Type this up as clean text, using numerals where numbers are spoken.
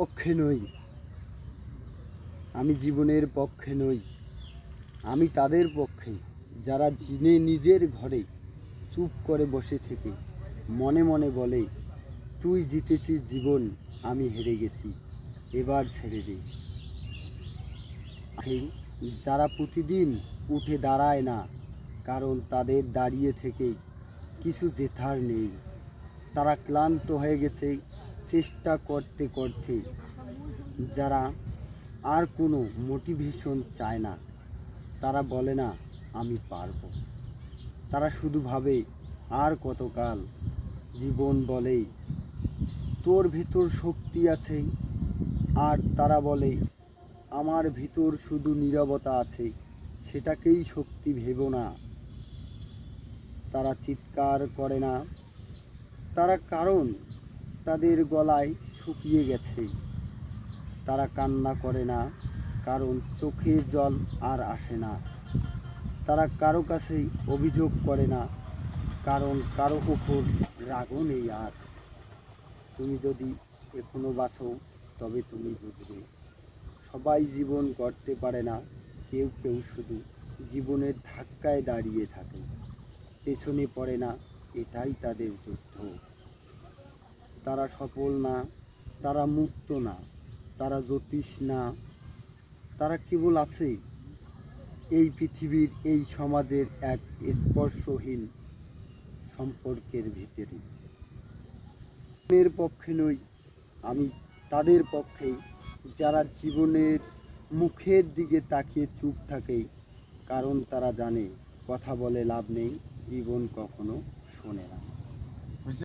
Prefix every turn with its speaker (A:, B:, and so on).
A: পক্ষে নই, আমি জীবনের পক্ষে নই। আমি তাদের পক্ষে যারা নিজের ঘরে চুপ করে বসে থেকে মনে মনে বলে, তুই জিতেছিস জীবন, আমি হেরে গেছি, এবার ছেড়ে দে। যারা প্রতিদিন উঠে দাঁড়ায় না, কারণ তাদের দাঁড়িয়ে থেকে কিছু জেতার নেই। তারা ক্লান্ত হয়ে গেছে চেষ্টা করতে করতে। যারা আর কোনো মোটিভেশন চায় না, তারা বলে না আমি পারবো। তারা শুধু ভাবে আর কতকাল। জীবন বলে তোর ভিতর শক্তি আছে, আর তারা বলে আমার ভিতর শুধু নীরবতা আছে, সেটাকেই শক্তি ভেবো না। তারা চিৎকার করে না, তারা কারণ তাদের গলায় শুকিয়ে গেছে। তারা কান্না করে না, কারণ চোখের জল আর আসে না। তারা কারো কাছেই অভিযোগ করে না, কারণ কারো উপর রাগও নেই আর। তুমি যদি এখনো বাঁচো, তবে তুমি বুঝবে সবাই জীবন গড়তে পারে না। কেউ কেউ শুধু জীবনের ধাক্কায় দাঁড়িয়ে থাকে, পেছনে পড়ে না, এটাই তাদের যুদ্ধ। তারা সফল না, তারা মুক্ত না, তারা জ্যোতিষ না, তারা কেবল আছে এই পৃথিবীর, এই সমাজের এক স্পর্শহীন সম্পর্কের ভিতরে। জীবনের পক্ষে নই, আমি তাদের পক্ষে যারা জীবনের মুখের দিকে তাকিয়ে চুপ থাকে, কারণ তারা জানে কথা বলে লাভ নেই, জীবন কখনো শোনে না।